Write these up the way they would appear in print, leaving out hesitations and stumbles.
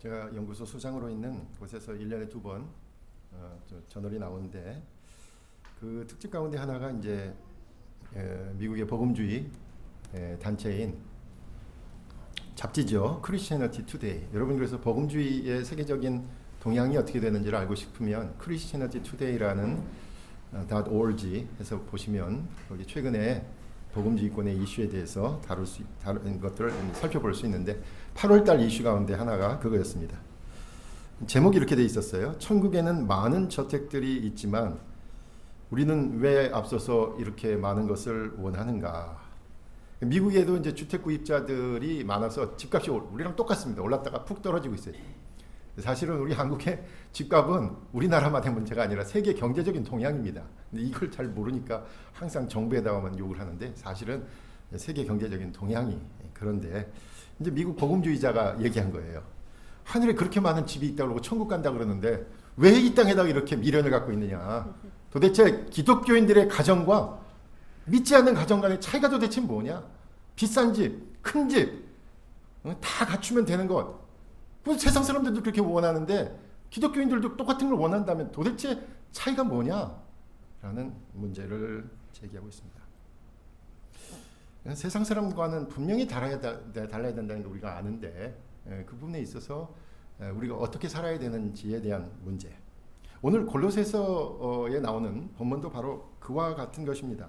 제가 연구소 소장으로 있는 곳에서 1년에 2번 저널이 나오는데 그 특집 가운데 하나가 이제 미국의 복음주의 단체인 잡지죠. 크리스티애니티 투데이. 여러분 그래서 복음주의의 세계적인 동향이 어떻게 되는지를 알고 싶으면 크리스티애니티 투데이라는 .org 해서 보시면 거기 최근에 복음주의권의 이슈에 대해서 다른 것들을 살펴볼 수 있는데 8월달 이슈 가운데 하나가 그거였습니다. 제목이 이렇게 돼 있었어요. 천국에는 많은 저택들이 있지만 우리는 왜 앞서서 이렇게 많은 것을 원하는가? 미국에도 이제 주택 구입자들이 많아서 집값이 우리랑 똑같습니다. 올랐다가 푹 떨어지고 있어요. 사실은 우리 한국의 집값은 우리나라만의 문제가 아니라 세계 경제적인 동향입니다. 근데 이걸 잘 모르니까 항상 정부에다가만 욕을 하는데 사실은 세계 경제적인 동향이 그런데 이제 미국 복음주의자가 얘기한 거예요. 하늘에 그렇게 많은 집이 있다고 그러고 천국 간다 그러는데 왜 이 땅에다가 이렇게 미련을 갖고 있느냐. 도대체 기독교인들의 가정과 믿지 않는 가정 간의 차이가 도대체 뭐냐. 비싼 집, 큰 집 다 갖추면 되는 것. 세상 사람들도 그렇게 원하는데 기독교인들도 똑같은 걸 원한다면 도대체 차이가 뭐냐? 라는 문제를 제기하고 있습니다. 세상 사람과는 분명히 달라야 된다는 걸 우리가 아는데 그 부분에 있어서 우리가 어떻게 살아야 되는지에 대한 문제. 오늘 골로새서에 나오는 본문도 바로 그와 같은 것입니다.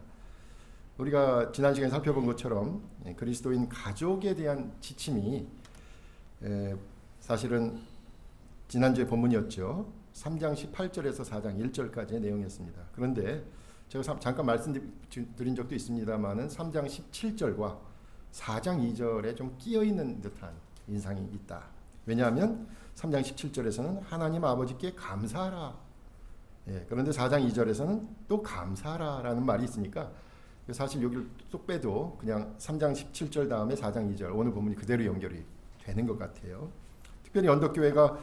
우리가 지난 시간에 살펴본 것처럼 그리스도인 가족에 대한 지침이 사실은 지난주에 본문이었죠. 3장 18절에서 4장 1절까지의 내용이었습니다. 그런데 제가 잠깐 말씀드린 적도 있습니다만은 3장 17절과 4장 2절에 좀 끼어있는 듯한 인상이 있다. 왜냐하면 3장 17절에서는 하나님 아버지께 감사하라. 그런데 4장 2절에서는 또 감사하라라는 말이 있으니까 사실 여기를 쏙 빼도 그냥 3장 17절 다음에 4장 2절 오늘 본문이 그대로 연결이 되는 것 같아요. 특별히 언덕교회가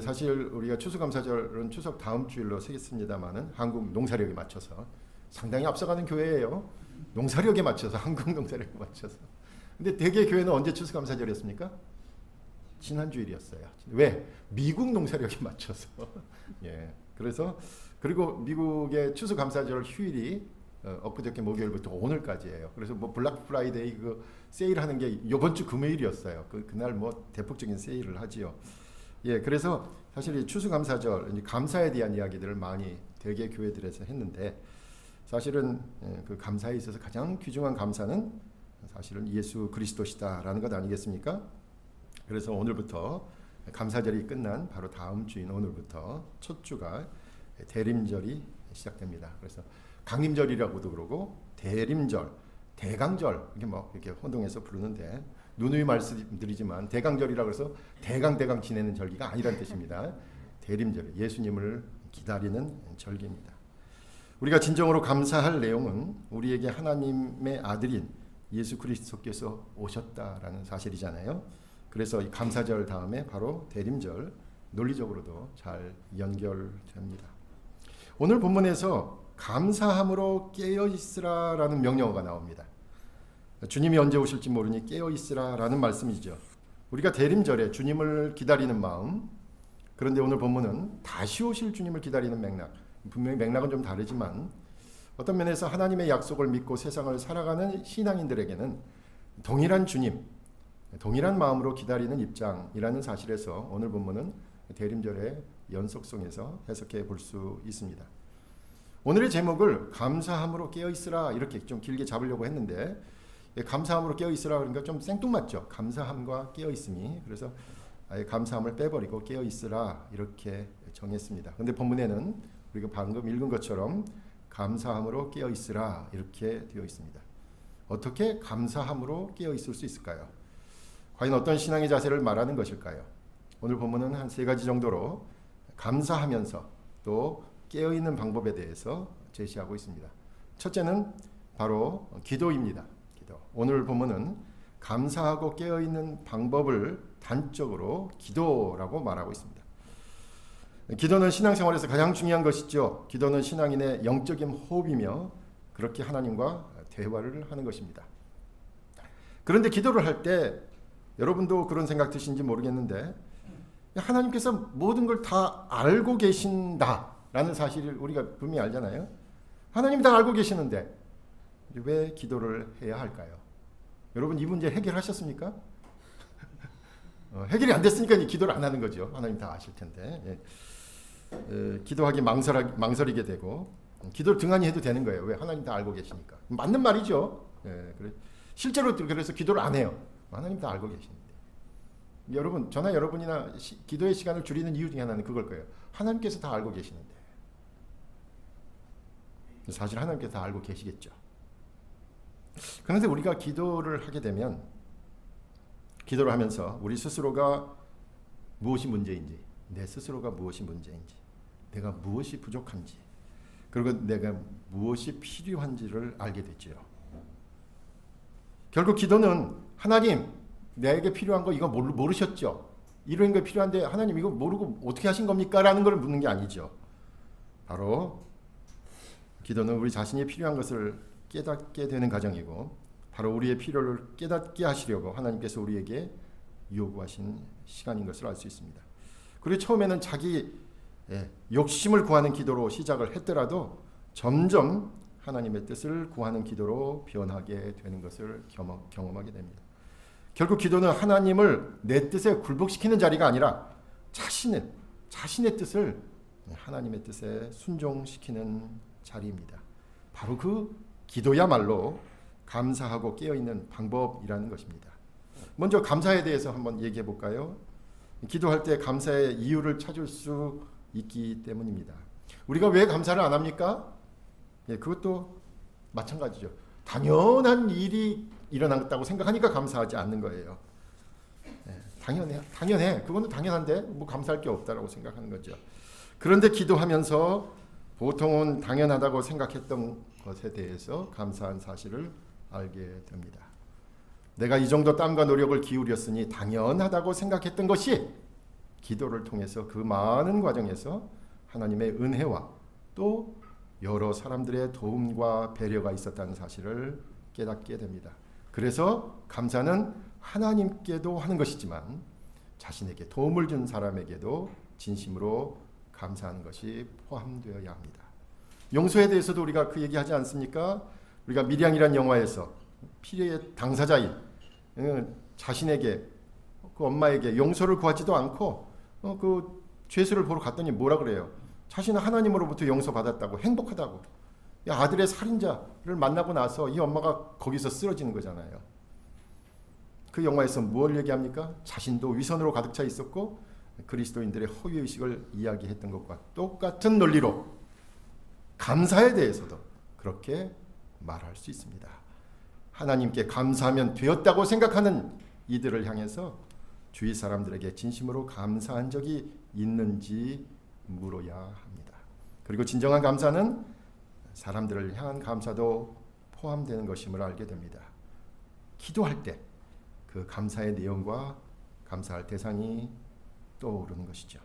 사실 우리가 추수감사절은 추석 다음 주일로 세겠습니다만은 한국 농사력에 맞춰서 상당히 앞서가는 교회예요. 농사력에 맞춰서 한국 농사력에 맞춰서. 근데 대개 교회는 언제 추수감사절이었습니까? 지난 주일이었어요. 왜? 미국 농사력에 맞춰서. 그래서 그리고 미국의 추수감사절 휴일이 엊그저께 목요일부터 오늘까지예요. 그래서 뭐 블랙 프라이데이 그 세일하는 게 이번 주 금요일이었어요. 그날 뭐 대폭적인 세일을 하지요. 그래서 사실 이 추수감사절 감사에 대한 이야기들을 많이 대개 교회들에서 했는데 사실은 그 감사에 있어서 가장 귀중한 감사는 사실은 예수 그리스도시다라는 것 아니겠습니까? 그래서 오늘부터 감사절이 끝난 바로 다음 주인 오늘부터 첫 주가 대림절이 시작됩니다. 그래서 강림절이라고도 그러고 대림절, 대강절 이렇게 혼동해서 부르는데 누누이 말씀드리지만 대강절이라고 해서 대강 지내는 절기가 아니란 뜻입니다. 대림절, 예수님을 기다리는 절기입니다. 우리가 진정으로 감사할 내용은 우리에게 하나님의 아들인 예수 그리스도께서 오셨다라는 사실이잖아요. 그래서 이 감사절 다음에 바로 대림절 논리적으로도 잘 연결됩니다. 오늘 본문에서 감사함으로 깨어있으라라는 명령어가 나옵니다. 주님이 언제 오실지 모르니 깨어있으라라는 말씀이죠. 우리가 대림절에 주님을 기다리는 마음, 그런데 오늘 본문은 다시 오실 주님을 기다리는 맥락, 분명히 맥락은 좀 다르지만 어떤 면에서 하나님의 약속을 믿고 세상을 살아가는 신앙인들에게는 동일한 주님, 동일한 마음으로 기다리는 입장이라는 사실에서 오늘 본문은 대림절의 연속성에서 해석해 볼 수 있습니다. 오늘의 제목을 감사함으로 깨어있으라 이렇게 좀 길게 잡으려고 했는데 감사함으로 깨어있으라 그러니까 좀 생뚱맞죠. 감사함과 깨어있음이. 그래서 아예 감사함을 빼버리고 깨어있으라 이렇게 정했습니다. 그런데 본문에는 우리가 방금 읽은 것처럼 감사함으로 깨어있으라 이렇게 되어 있습니다. 어떻게 감사함으로 깨어있을 수 있을까요? 과연 어떤 신앙의 자세를 말하는 것일까요? 오늘 본문은 한 3가지 정도로 감사하면서 또 깨어있는 방법에 대해서 제시하고 있습니다. 첫째는 바로 기도입니다. 기도. 오늘 본문은 감사하고 깨어있는 방법을 단적으로 기도라고 말하고 있습니다. 기도는 신앙생활에서 가장 중요한 것이죠. 기도는 신앙인의 영적인 호흡이며 그렇게 하나님과 대화를 하는 것입니다. 그런데 기도를 할 때 여러분도 그런 생각 드시는지 모르겠는데 하나님께서 모든 걸 다 알고 계신다라는 사실을 우리가 분명히 알잖아요. 하나님이 다 알고 계시는데 왜 기도를 해야 할까요? 여러분 이 문제 해결하셨습니까? 해결이 안 됐으니까 기도를 안 하는 거죠. 하나님 다 아실 텐데. 기도하기 망설이게 되고 기도를 등한히 해도 되는 거예요. 왜? 하나님 다 알고 계시니까. 맞는 말이죠. 실제로 그래서 기도를 안 해요. 하나님 다 알고 계시는데. 여러분, 저나 여러분이나 기도의 시간을 줄이는 이유 중에 하나는 그걸 거예요. 하나님께서 다 알고 계시는데. 사실 하나님께서 다 알고 계시겠죠. 그런데 우리가 기도를 하게 되면 기도를 하면서 우리 스스로가 무엇이 문제인지, 내 스스로가 무엇이 문제인지, 내가 무엇이 부족한지, 그리고 내가 무엇이 필요한지를 알게 되죠. 결국 기도는 하나님, 내게 필요한 거 이거 모르셨죠? 이런 거 필요한데 하나님 이거 모르고 어떻게 하신 겁니까? 라는 걸 묻는 게 아니죠. 바로 기도는 우리 자신이 필요한 것을 깨닫게 되는 과정이고 바로 우리의 필요를 깨닫게 하시려고 하나님께서 우리에게 요구하신 시간인 것을 알 수 있습니다. 그리고 처음에는 자기 욕심을 구하는 기도로 시작을 했더라도 점점 하나님의 뜻을 구하는 기도로 변하게 되는 것을 경험하게 됩니다. 결국 기도는 하나님을 내 뜻에 굴복시키는 자리가 아니라 자신의 뜻을 하나님의 뜻에 순종시키는 자리입니다. 바로 그 기도야말로 감사하고 깨어있는 방법이라는 것입니다. 먼저 감사에 대해서 한번 얘기해 볼까요? 기도할 때 감사의 이유를 찾을 수 있기 때문입니다. 우리가 왜 감사를 안 합니까? 그것도 마찬가지죠. 당연한 일이 일어났다고 생각하니까 감사하지 않는 거예요. 당연해. 그거는 당연한데 뭐 감사할 게 없다라고 생각하는 거죠. 그런데 기도하면서 보통은 당연하다고 생각했던 것에 대해서 감사한 사실을 알게 됩니다. 내가 이 정도 땀과 노력을 기울였으니 당연하다고 생각했던 것이 기도를 통해서 그 많은 과정에서 하나님의 은혜와 또 여러 사람들의 도움과 배려가 있었다는 사실을 깨닫게 됩니다. 그래서 감사는 하나님께도 하는 것이지만 자신에게 도움을 준 사람에게도 진심으로 감사하는 것이 포함되어야 합니다. 용서에 대해서도 우리가 그 얘기하지 않습니까? 우리가 밀양이라는 영화에서 피해의 당사자인 자신에게 그 엄마에게 용서를 구하지도 않고 그 죄수를 보러 갔더니 뭐라 그래요? 자신은 하나님으로부터 용서받았다고 행복하다고. 아들의 살인자를 만나고 나서 이 엄마가 거기서 쓰러지는 거잖아요. 그 영화에서 뭘 얘기합니까? 자신도 위선으로 가득 차 있었고 그리스도인들의 허위의식을 이야기했던 것과 똑같은 논리로 감사에 대해서도 그렇게 말할 수 있습니다. 하나님께 감사하면 되었다고 생각하는 이들을 향해서 주위 사람들에게 진심으로 감사한 적이 있는지 물어야 합니다. 그리고 진정한 감사는 사람들을 향한 감사도 포함되는 것임을 알게 됩니다. 기도할 때 그 감사의 내용과 감사할 대상이 떠오르는 것이죠.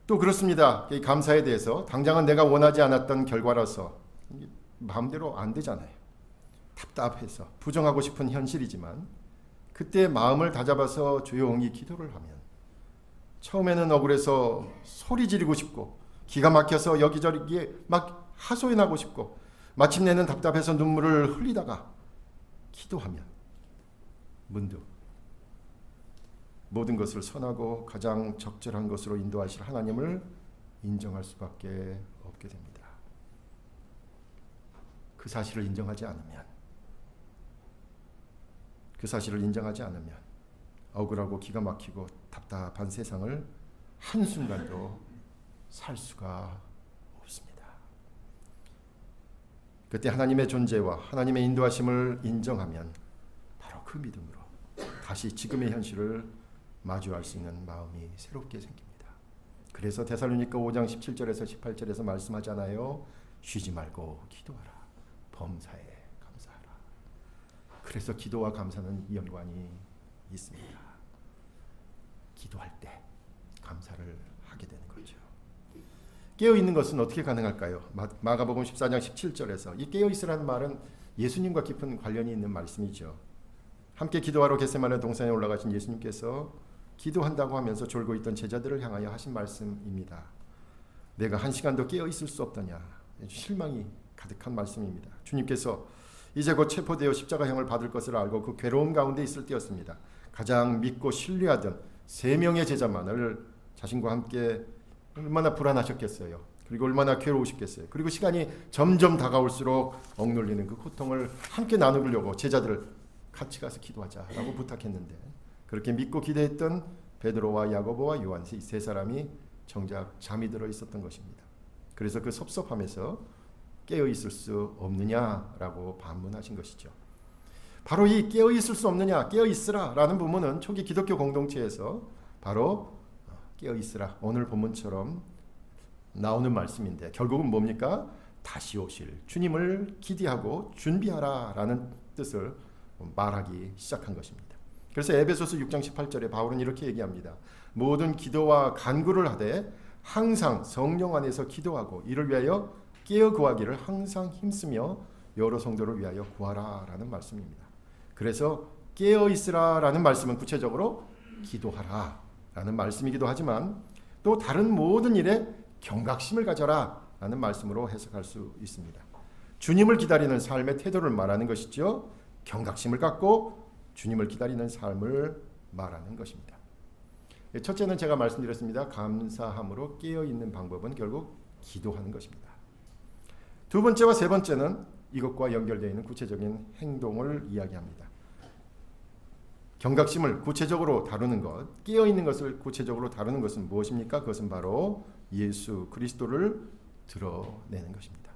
또 그렇습니다. 이 감사에 대해서 당장은 내가 원하지 않았던 결과라서 마음대로 안 되잖아요. 답답해서 부정하고 싶은 현실이지만 그때 마음을 다잡아서 조용히 기도를 하면 처음에는 억울해서 소리 지르고 싶고 기가 막혀서 여기저기에 막 하소연하고 싶고 마침내는 답답해서 눈물을 흘리다가 기도하면 문득 모든 것을 선하고 가장 적절한 것으로 인도하실 하나님을 인정할 수밖에 없게 됩니다. 그 사실을 인정하지 않으면 억울하고 기가 막히고 답답한 세상을 한순간도 살 수가 없습니다. 그때 하나님의 존재와 하나님의 인도하심을 인정하면 바로 그 믿음으로 다시 지금의 현실을 마주할 수 있는 마음이 새롭게 생깁니다. 그래서 데살로니가 5장 17절에서 18절에서 말씀하잖아요. 쉬지 말고 기도하라. 범사에 감사하라. 그래서 기도와 감사는 연관이 있습니다. 기도할 때 감사를 하게 되는 거죠. 깨어있는 것은 어떻게 가능할까요? 마가복음 14장 17절에서 이 깨어있으라는 말은 예수님과 깊은 관련이 있는 말씀이죠. 함께 기도하러 겟세마네 동산에 올라가신 예수님께서 기도한다고 하면서 졸고 있던 제자들을 향하여 하신 말씀입니다. 내가 한 시간도 깨어 있을 수 없더냐. 실망이 가득한 말씀입니다. 주님께서 이제 곧 체포되어 십자가형을 받을 것을 알고 그 괴로움 가운데 있을 때였습니다. 가장 믿고 신뢰하던 3명의 제자만을 자신과 함께 얼마나 불안하셨겠어요. 그리고 얼마나 괴로우셨겠어요. 그리고 시간이 점점 다가올수록 억눌리는 그 고통을 함께 나누려고 제자들을 같이 가서 기도하자라고 부탁했는데, 그렇게 믿고 기대했던 베드로와 야고보와 요한 이 3사람이 정작 잠이 들어 있었던 것입니다. 그래서 그 섭섭함에서 깨어 있을 수 없느냐라고 반문하신 것이죠. 바로 이 깨어 있을 수 없느냐, 깨어 있으라라는 부분은 초기 기독교 공동체에서 바로 깨어 있으라, 오늘 본문처럼 나오는 말씀인데, 결국은 뭡니까? 다시 오실 주님을 기대하고 준비하라라는 뜻을 말하기 시작한 것입니다. 그래서 에베소서 6장 18절에 바울은 이렇게 얘기합니다. 모든 기도와 간구를 하되 항상 성령 안에서 기도하고 이를 위하여 깨어 구하기를 항상 힘쓰며 여러 성도를 위하여 구하라라는 말씀입니다. 그래서 깨어 있으라라는 말씀은 구체적으로 기도하라라는 말씀이기도 하지만, 또 다른 모든 일에 경각심을 가져라라는 말씀으로 해석할 수 있습니다. 주님을 기다리는 삶의 태도를 말하는 것이죠. 경각심을 갖고 주님을 기다리는 삶을 말하는 것입니다. 첫째는 제가 말씀드렸습니다. 감사함으로 깨어있는 방법은 결국 기도하는 것입니다. 두 번째와 세 번째는 이것과 연결되어 있는 구체적인 행동을 이야기합니다. 경각심을 구체적으로 다루는 것, 깨어있는 것을 구체적으로 다루는 것은 무엇입니까? 그것은 바로 예수 그리스도를 드러내는 것입니다.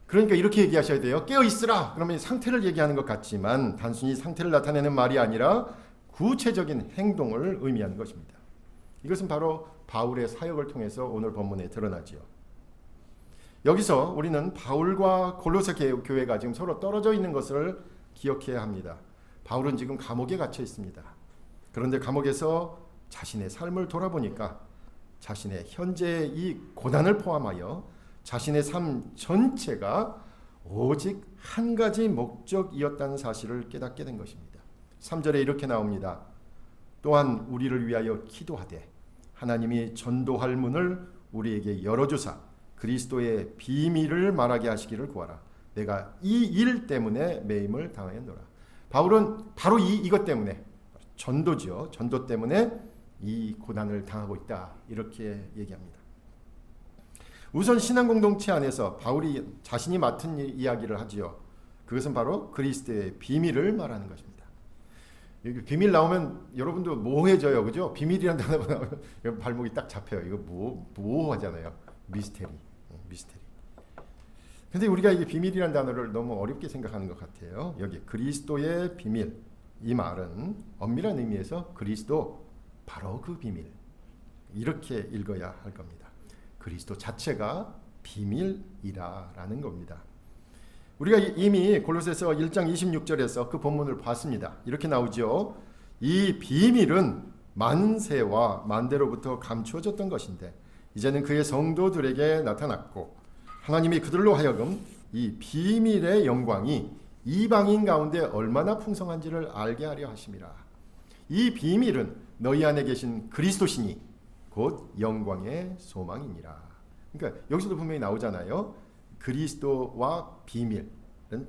그러니까 이렇게 얘기하셔야 돼요. 깨어 있으라. 그러면 상태를 얘기하는 것 같지만 단순히 상태를 나타내는 말이 아니라 구체적인 행동을 의미하는 것입니다. 이것은 바로 바울의 사역을 통해서 오늘 본문에 드러나지요. 여기서 우리는 바울과 골로새 교회가 지금 서로 떨어져 있는 것을 기억해야 합니다. 바울은 지금 감옥에 갇혀 있습니다. 그런데 감옥에서 자신의 삶을 돌아보니까 자신의 현재의 이 고난을 포함하여 자신의 삶 전체가 오직 한 가지 목적이었다는 사실을 깨닫게 된 것입니다. 3절에 이렇게 나옵니다. 또한 우리를 위하여 기도하되 하나님이 전도할 문을 우리에게 열어주사 그리스도의 비밀을 말하게 하시기를 구하라. 내가 이 일 때문에 매임을 당하였노라. 바울은 바로 이것 때문에, 전도죠. 전도 때문에 이 고난을 당하고 있다. 이렇게 얘기합니다. 우선 신앙 공동체 안에서 바울이 자신이 맡은 이야기를 하지요. 그것은 바로 그리스도의 비밀을 말하는 것입니다. 여기 비밀 나오면 여러분도 모호해져요. 그죠? 비밀이라는 단어가 나오면 발목이 딱 잡혀요. 이거 모호하잖아요. 미스테리. 근데 우리가 이게 비밀이라는 단어를 너무 어렵게 생각하는 것 같아요. 여기 그리스도의 비밀, 이 말은 엄밀한 의미에서 그리스도, 바로 그 비밀, 이렇게 읽어야 할 겁니다. 그리스도 자체가 비밀이라라는 겁니다. 우리가 이미 골로새서 1장 26절에서 그 본문을 봤습니다. 이렇게 나오죠. 이 비밀은 만세와 만대로부터 감추어졌던 것인데 이제는 그의 성도들에게 나타났고 하나님이 그들로 하여금 이 비밀의 영광이 이방인 가운데 얼마나 풍성한지를 알게 하려 하심이라. 이 비밀은 너희 안에 계신 그리스도시니 곧 영광의 소망이니라. 그러니까 여기서도 분명히 나오잖아요. 그리스도와 비밀은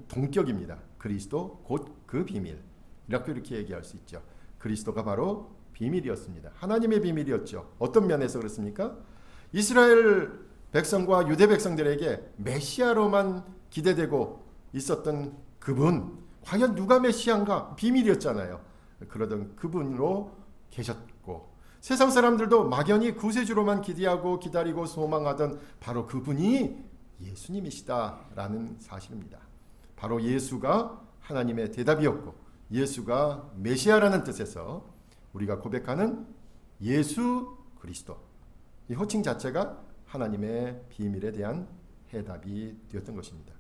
동격입니다. 그리스도 곧 그 비밀. 이렇게 얘기할 수 있죠. 그리스도가 바로 비밀이었습니다. 하나님의 비밀이었죠. 어떤 면에서 그렇습니까? 이스라엘 백성과 유대 백성들에게 메시아로만 기대되고 있었던 그분, 과연 누가 메시아인가? 비밀이었잖아요. 그러던 그분으로 계셨고 세상 사람들도 막연히 구세주로만 기대하고 기다리고 소망하던 바로 그분이 예수님이시다라는 사실입니다. 바로 예수가 하나님의 대답이었고 예수가 메시아라는 뜻에서 우리가 고백하는 예수 그리스도, 이 호칭 자체가 하나님의 비밀에 대한 해답이 되었던 것입니다.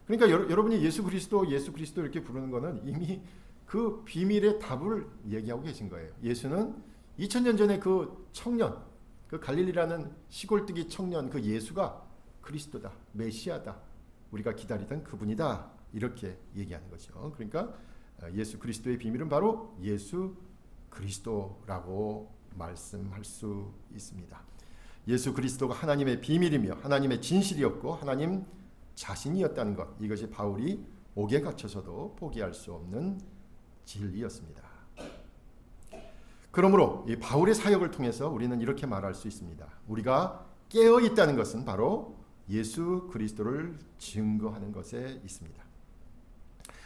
그러니까 여러분이 예수 그리스도 이렇게 부르는 것은 이미 그 비밀의 답을 얘기하고 계신 거예요. 예수는 2000년 전에 그 청년, 그 갈릴리라는 시골뜨기 청년, 그 예수가 그리스도다, 메시아다, 우리가 기다리던 그분이다, 이렇게 얘기하는 거죠. 그러니까 예수 그리스도의 비밀은 바로 예수 그리스도라고 말씀할 수 있습니다. 예수 그리스도가 하나님의 비밀이며 하나님의 진실이었고 하나님 자신이었다는 것, 이것이 바울이 옥에 갇혀서도 포기할 수 없는 진리였습니다. 그러므로 이 바울의 사역을 통해서 우리는 이렇게 말할 수 있습니다. 우리가 깨어 있다는 것은 바로 예수 그리스도를 증거하는 것에 있습니다.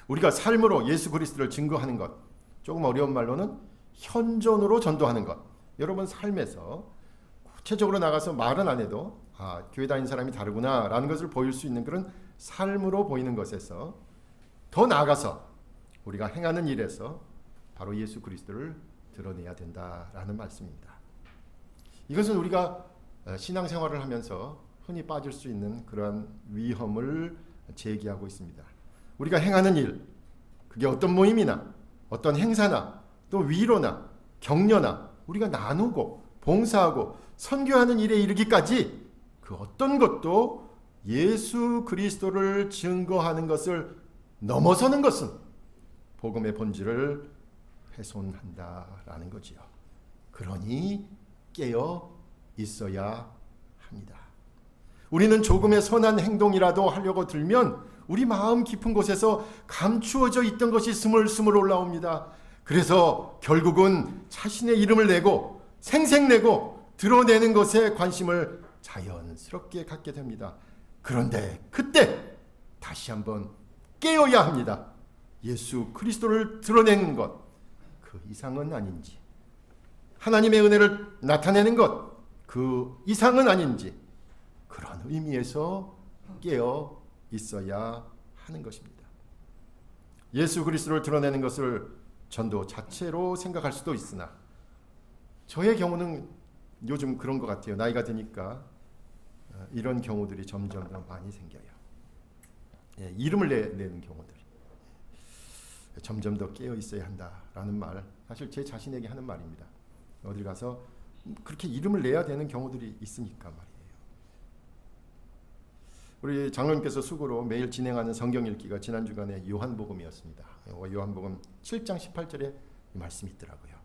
우리가 삶으로 예수 그리스도를 증거하는 것, 조금 어려운 말로는 현존으로 전도하는 것. 여러분 삶에서 구체적으로 나가서 말은 안 해도 교회 다니는 사람이 다르구나 라는 것을 보일 수 있는 그런 삶으로 보이는 것에서 더 나아가서 우리가 행하는 일에서 바로 예수 그리스도를 드러내야 된다라는 말씀입니다. 이것은 우리가 신앙생활을 하면서 흔히 빠질 수 있는 그러한 위험을 제기하고 있습니다. 우리가 행하는 일, 그게 어떤 모임이나 어떤 행사나 또 위로나 격려나 우리가 나누고 봉사하고 선교하는 일에 이르기까지 그 어떤 것도 예수 그리스도를 증거하는 것을 넘어서는 것은 복음의 본질을 훼손한다라는 거지요. 그러니 깨어 있어야 합니다. 우리는 조금의 선한 행동이라도 하려고 들면 우리 마음 깊은 곳에서 감추어져 있던 것이 스물스물 올라옵니다. 그래서 결국은 자신의 이름을 내고 생색내고 드러내는 것에 관심을 자연스럽게 갖게 됩니다. 그런데 그때 다시 한번 깨어야 합니다. 예수 그리스도를 드러내는 것, 그 이상은 아닌지, 하나님의 은혜를 나타내는 것, 그 이상은 아닌지, 그런 의미에서 깨어 있어야 하는 것입니다. 예수 그리스도를 드러내는 것을 전도 자체로 생각할 수도 있으나 저의 경우는 요즘 그런 것 같아요. 나이가 드니까 이런 경우들이 점점 더 많이 생겨요. 이름을 내는 경우들. 점점 더 깨어 있어야 한다라는 말, 사실 제 자신에게 하는 말입니다. 어딜 가서 그렇게 이름을 내야 되는 경우들이 있으니까 말이에요. 우리 장로님께서 수고로 매일 진행하는 성경 읽기가 지난 주간에 요한복음이었습니다. 요한복음 7장 18절에 이 말씀이 있더라고요.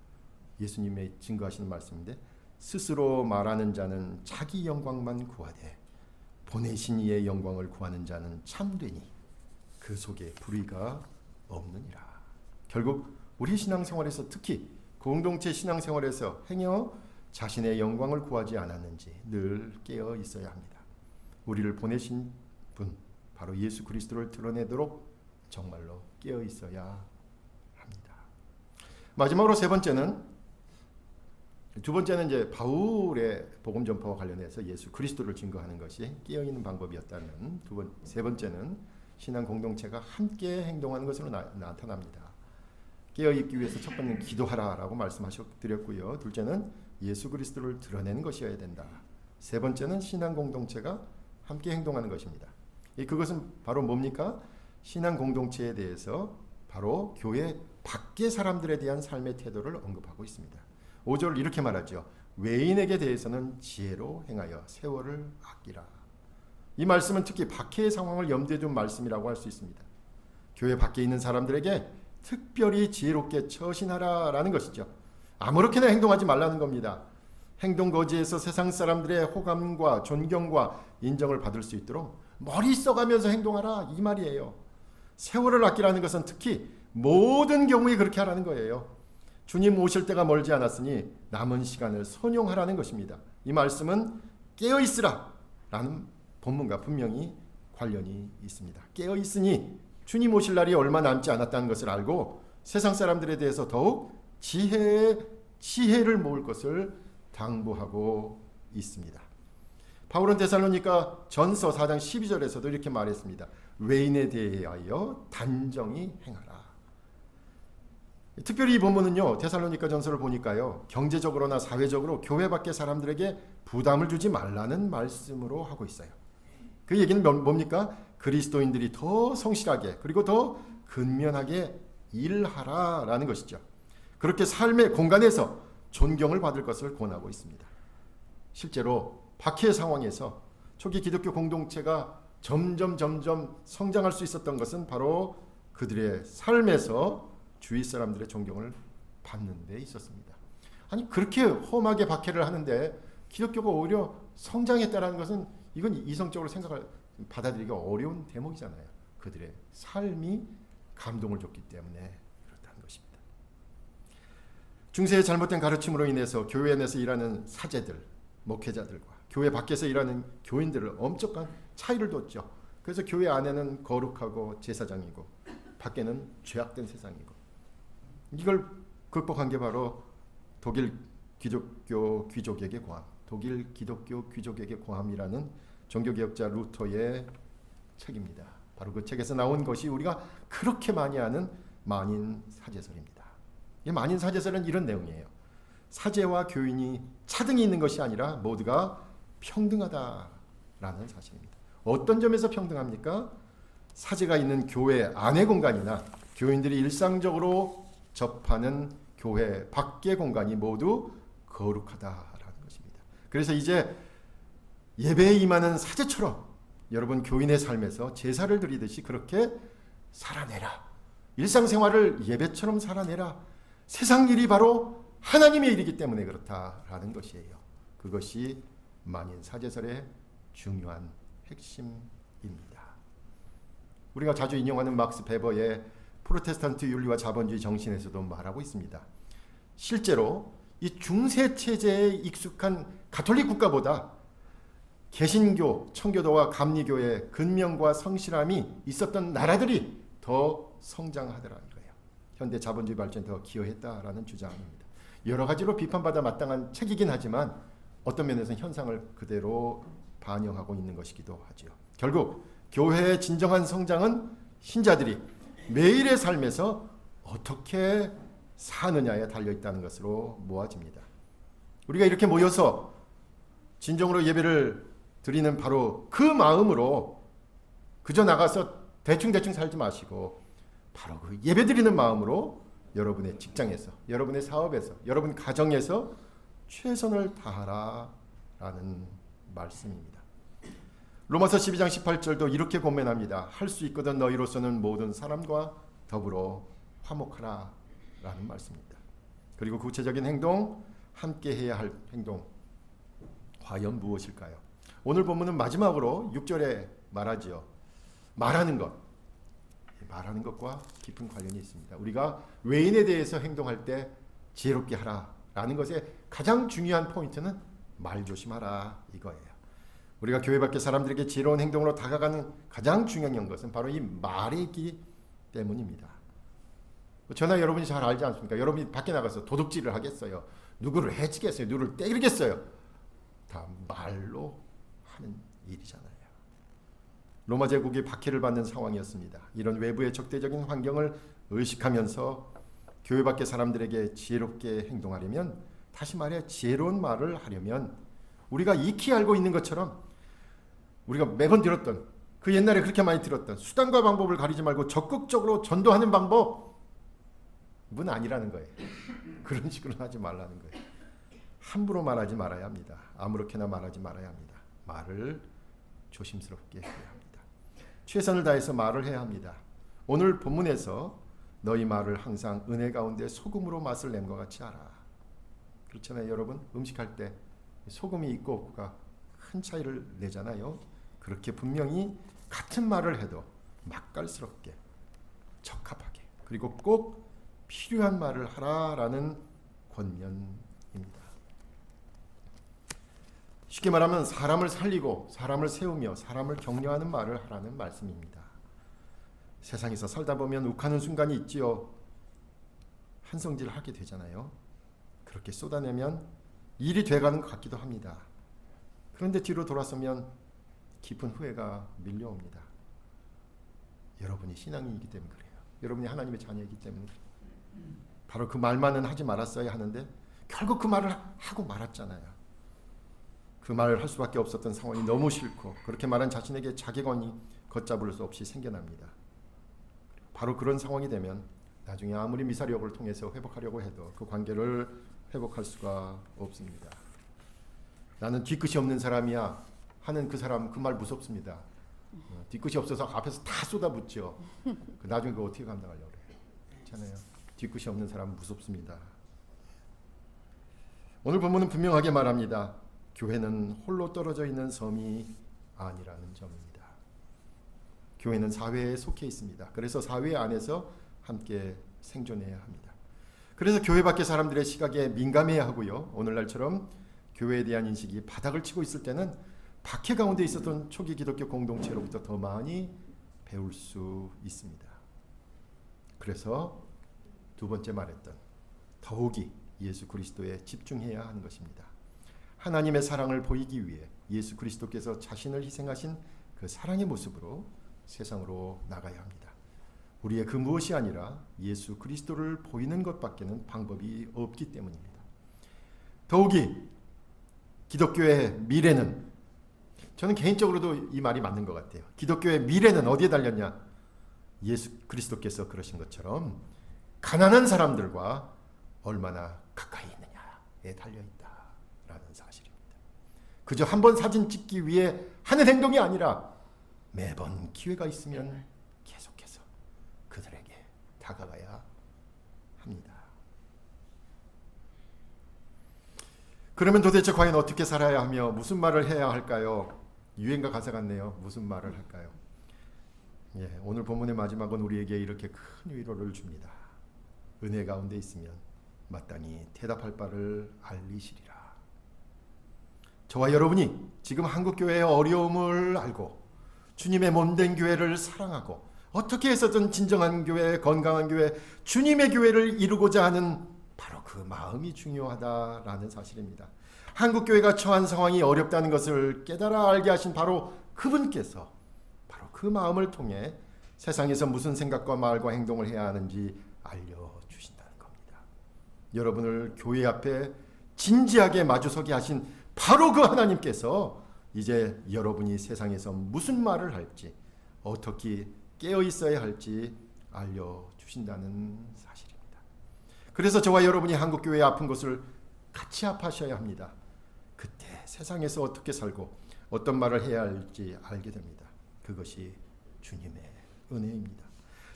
예수님의 증거하시는 말씀인데, 스스로 말하는 자는 자기 영광만 구하되 보내신 이의 영광을 구하는 자는 참되니 그 속에 불의가 없느니라. 결국 우리 신앙생활에서, 특히 공동체 신앙생활에서 행여 자신의 영광을 구하지 않았는지 늘 깨어 있어야 합니다. 우리를 보내신 분, 바로 예수 그리스도를 드러내도록 정말로 깨어 있어야 합니다. 마지막으로 두 번째는 이제 바울의 복음 전파와 관련해서 예수 그리스도를 증거하는 것이 깨어 있는 방법이었다면, 세 번째는 신앙 공동체가 함께 행동하는 것으로 나타납니다. 깨어 있기 위해서 첫 번째는 기도하라라고 말씀하셨드렸고요. 둘째는 예수 그리스도를 드러내는 것이어야 된다. 세 번째는 신앙 공동체가 함께 행동하는 것입니다. 그것은 바로 뭡니까? 신앙 공동체에 대해서 바로 교회 밖의 사람들에 대한 삶의 태도를 언급하고 있습니다. 5절 이렇게 말하죠. 외인에게 대해서는 지혜로 행하여 세월을 아끼라. 이 말씀은 특히 박해의 상황을 염두에 둔 말씀이라고 할 수 있습니다. 교회 밖에 있는 사람들에게 특별히 지혜롭게 처신하라라는 것이죠. 아무렇게나 행동하지 말라는 겁니다. 행동 거지에서 세상 사람들의 호감과 존경과 인정을 받을 수 있도록 머리 써가면서 행동하라, 이 말이에요. 세월을 아끼라는 것은 특히 모든 경우에 그렇게 하라는 거예요. 주님 오실 때가 멀지 않았으니 남은 시간을 선용하라는 것입니다. 이 말씀은 깨어있으라 라는 본문과 분명히 관련이 있습니다. 깨어있으니 주님 오실 날이 얼마 남지 않았다는 것을 알고 세상 사람들에 대해서 더욱 지혜를 모을 것을 당부하고 있습니다. 바울은 데살로니가 전서 4장 12절에서도 이렇게 말했습니다. 외인에 대하여 단정히 행하라. 특별히 이 본문은요, 데살로니가 전서를 보니까요, 경제적으로나 사회적으로 교회 밖의 사람들에게 부담을 주지 말라는 말씀으로 하고 있어요. 그 얘기는 뭡니까? 그리스도인들이 더 성실하게 그리고 더 근면하게 일하라라는 것이죠. 그렇게 삶의 공간에서 존경을 받을 것을 권하고 있습니다. 실제로 박해 상황에서 초기 기독교 공동체가 점점 성장할 수 있었던 것은 바로 그들의 삶에서 주위 사람들의 존경을 받는 데 있었습니다. 아니 그렇게 험하게 박해를 하는데 기독교가 오히려 성장했다는 것은 이건 이성적으로 받아들이기가 어려운 대목이잖아요. 그들의 삶이 감동을 줬기 때문에 그렇다는 것입니다. 중세의 잘못된 가르침으로 인해서 교회 안에서 일하는 사제들, 목회자들과 교회 밖에서 일하는 교인들을 엄청난 차이를 뒀죠. 그래서 교회 안에는 거룩하고 제사장이고 밖에는 죄악된 세상이고, 이걸 극복한 게 바로 독일 기독교 귀족에게 고함이라는 종교개혁자 루터의 책입니다. 바로 그 책에서 나온 것이 우리가 그렇게 많이 아는 만인사제설입니다. 이 만인사제설은 이런 내용이에요. 사제와 교인이 차등이 있는 것이 아니라 모두가 평등하다라는 사실입니다. 어떤 점에서 평등합니까? 사제가 있는 교회 안의 공간이나 교인들이 일상적으로 접하는 교회 밖의 공간이 모두 거룩하다라는 것입니다. 그래서 이제 예배에 임하는 사제처럼 여러분 교인의 삶에서 제사를 드리듯이 그렇게 살아내라. 일상생활을 예배처럼 살아내라. 세상 일이 바로 하나님의 일이기 때문에 그렇다라는 것이에요. 그것이 만인사제설의 중요한 핵심입니다. 우리가 자주 인용하는 막스 베버의 프로테스탄트 윤리와 자본주의 정신에서도 말하고 있습니다. 실제로 이 중세 체제에 익숙한 가톨릭 국가보다 개신교, 청교도와 감리교의 근명과 성실함이 있었던 나라들이 더 성장하더라 이거예요. 현대 자본주의 발전에 더 기여했다라는 주장입니다. 여러 가지로 비판받아 마땅한 책이긴 하지만 어떤 면에서는 현상을 그대로 반영하고 있는 것이기도 하죠. 결국 교회의 진정한 성장은 신자들이 매일의 삶에서 어떻게 사느냐에 달려있다는 것으로 모아집니다. 우리가 이렇게 모여서 진정으로 예배를 드리는 바로 그 마음으로 그저 나가서 대충 살지 마시고 바로 그 예배 드리는 마음으로 여러분의 직장에서, 여러분의 사업에서, 여러분 가정에서 최선을 다하라라는 말씀입니다. 로마서 12장 18절도 이렇게 고면합니다. 할 수 있거든 너희로서는 모든 사람과 더불어 화목하라 라는 말씀입니다. 그리고 구체적인 행동, 함께 해야 할 행동 과연 무엇일까요? 오늘 본문은 마지막으로 6절에 말하지요. 말하는 것과 깊은 관련이 있습니다. 우리가 외인에 대해서 행동할 때 지혜롭게 하라라는 것의 가장 중요한 포인트는 말 조심하라 이거예요. 우리가 교회 밖의 사람들에게 지혜로운 행동으로 다가가는 가장 중요한 것은 바로 이 말이기 때문입니다. 저나 여러분이 잘 알지 않습니까? 여러분이 밖에 나가서 도둑질을 하겠어요? 누구를 해치겠어요? 누구를 때리겠어요? 다 말로 하는 일이잖아요. 로마 제국이 박해를 받는 상황이었습니다. 이런 외부의 적대적인 환경을 의식하면서 교회 밖의 사람들에게 지혜롭게 행동하려면, 다시 말해 지혜로운 말을 하려면 우리가 익히 알고 있는 것처럼 우리가 매번 들었던, 그 옛날에 그렇게 많이 들었던 수단과 방법을 가리지 말고 적극적으로 전도하는 방법은 아니라는 거예요. 그런 식으로 하지 말라는 거예요. 함부로 말하지 말아야 합니다. 아무렇게나 말하지 말아야 합니다. 말을 조심스럽게 해야 합니다. 최선을 다해서 말을 해야 합니다. 오늘 본문에서 너희 말을 항상 은혜 가운데 소금으로 맛을 낸 것 같이 하라. 그렇잖아요, 여러분. 음식할 때 소금이 있고 없고가 큰 차이를 내잖아요. 그렇게 분명히 같은 말을 해도 맛깔스럽게, 적합하게, 그리고 꼭 필요한 말을 하라라는 권면입니다. 쉽게 말하면 사람을 살리고 사람을 세우며 사람을 격려하는 말을 하라는 말씀입니다. 세상에서 살다 보면 욱하는 순간이 있지요. 한성질을 하게 되잖아요. 그렇게 쏟아내면 일이 돼가는 것 같기도 합니다. 그런데 뒤로 돌아서면 깊은 후회가 밀려옵니다. 여러분이 신앙인이기 때문에 그래요. 여러분이 하나님의 자녀이기 때문에 그래요. 바로 그 말만은 하지 말았어야 하는데 결국 그 말을 하고 말았잖아요. 그 말을 할 수밖에 없었던 상황이 너무 싫고 그렇게 말한 자신에게 자괴감이 걷잡을 수 없이 생겨납니다. 바로 그런 상황이 되면 나중에 아무리 미사력을 통해서 회복하려고 해도 그 관계를 회복할 수가 없습니다. 나는 뒤끝이 없는 사람이야 하는 그 사람, 그 말 무섭습니다. 뒤끝이 없어서 앞에서 다 쏟아붓죠. 나중에 그거 어떻게 감당하려고 그래요? 그렇잖아요. 뒤끝이 없는 사람은 무섭습니다. 오늘 본문은 분명하게 말합니다. 교회는 홀로 떨어져 있는 섬이 아니라는 점입니다. 교회는 사회에 속해 있습니다. 그래서 사회 안에서 함께 생존해야 합니다. 그래서 교회 밖의 사람들의 시각에 민감해야 하고요. 오늘날처럼 교회에 대한 인식이 바닥을 치고 있을 때는 박해 가운데 있었던 초기 기독교 공동체로부터 더 많이 배울 수 있습니다. 그래서 두 번째 말했던 더욱이 예수 그리스도에 집중해야 하는 것입니다. 하나님의 사랑을 보이기 위해 예수 그리스도께서 자신을 희생하신 그 사랑의 모습으로 세상으로 나가야 합니다. 우리의 그 무엇이 아니라 예수 그리스도를 보이는 것밖에는 방법이 없기 때문입니다. 더욱이 기독교의 미래는, 저는 개인적으로도 이 말이 맞는 것 같아요. 기독교의 미래는 어디에 달렸냐? 예수 그리스도께서 그러신 것처럼 가난한 사람들과 얼마나 가까이 있느냐에 달려있다라는 사실입니다. 그저 한 번 사진 찍기 위해 하는 행동이 아니라 매번 기회가 있으면 계속해서 그들에게 다가가야 합니다. 그러면 도대체 과연 어떻게 살아야 하며 무슨 말을 해야 할까요? 유행가 가사 같네요. 무슨 말을 할까요? 오늘 본문의 마지막은 우리에게 이렇게 큰 위로를 줍니다. 은혜 가운데 있으면 마땅히 대답할 바를 알리시리라. 저와 여러분이 지금 한국교회의 어려움을 알고 주님의 몸된 교회를 사랑하고 어떻게 해서든 진정한 교회, 건강한 교회, 주님의 교회를 이루고자 하는 바로 그 마음이 중요하다라는 사실입니다. 한국교회가 처한 상황이 어렵다는 것을 깨달아 알게 하신 바로 그분께서 바로 그 마음을 통해 세상에서 무슨 생각과 말과 행동을 해야 하는지 알려주신다는 겁니다. 여러분을 교회 앞에 진지하게 마주서게 하신 바로 그 하나님께서 이제 여러분이 세상에서 무슨 말을 할지, 어떻게 깨어 있어야 할지 알려주신다는 사실입니다. 그래서 저와 여러분이 한국교회의 아픈 곳을 같이 아파하셔야 합니다. 그때 세상에서 어떻게 살고 어떤 말을 해야 할지 알게 됩니다. 그것이 주님의 은혜입니다.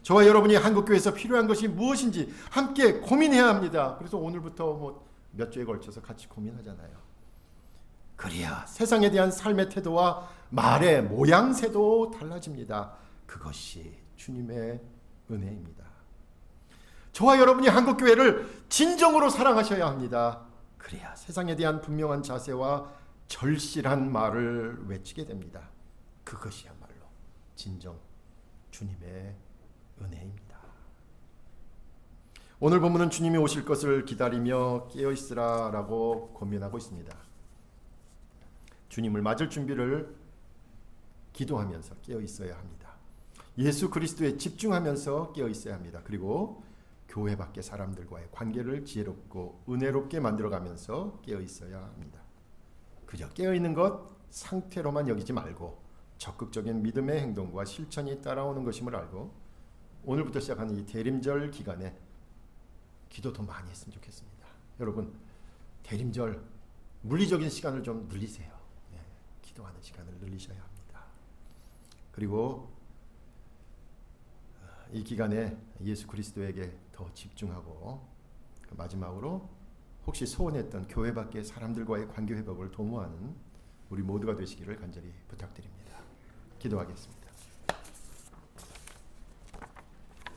저와 여러분이 한국교회에서 필요한 것이 무엇인지 함께 고민해야 합니다. 그래서 오늘부터 몇 주에 걸쳐서 같이 고민하잖아요. 그래야 세상에 대한 삶의 태도와 말의 모양새도 달라집니다. 그것이 주님의 은혜입니다. 저와 여러분이 한국교회를 진정으로 사랑하셔야 합니다. 그래야 세상에 대한 분명한 자세와 절실한 말을 외치게 됩니다. 그것이야말로 진정 주님의 은혜입니다. 오늘 본문은 주님이 오실 것을 기다리며 깨어있으라 라고 권면하고 있습니다. 주님을 맞을 준비를 기도하면서 깨어있어야 합니다. 예수 그리스도에 집중하면서 깨어있어야 합니다. 그리고 교회 밖의 사람들과의 관계를 지혜롭고 은혜롭게 만들어가면서 깨어있어야 합니다. 그저 깨어있는 것 상태로만 여기지 말고 적극적인 믿음의 행동과 실천이 따라오는 것임을 알고 오늘부터 시작하는 이 대림절 기간에 기도 더 많이 했으면 좋겠습니다. 여러분, 대림절 물리적인 시간을 좀 늘리세요. 기도하는 시간을 늘리셔야 합니다. 그리고 이 기간에 예수 그리스도에게 더 집중하고 마지막으로 혹시 소원했던 교회 밖의 사람들과의 관계 회복을 도모하는 우리 모두가 되시기를 간절히 부탁드립니다. 기도하겠습니다.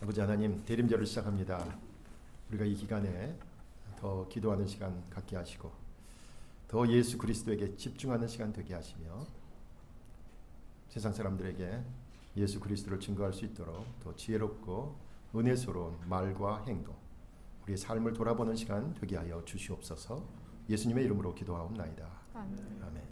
아버지 하나님, 대림절을 시작합니다. 우리가 이 기간에 더 기도하는 시간 갖게 하시고 더 예수 그리스도에게 집중하는 시간 되게 하시며 세상 사람들에게 예수 그리스도를 증거할 수 있도록 더 지혜롭고 은혜스러운 말과 행동, 우리의 삶을 돌아보는 시간 되게 하여 주시옵소서. 예수님의 이름으로 기도하옵나이다. 아멘.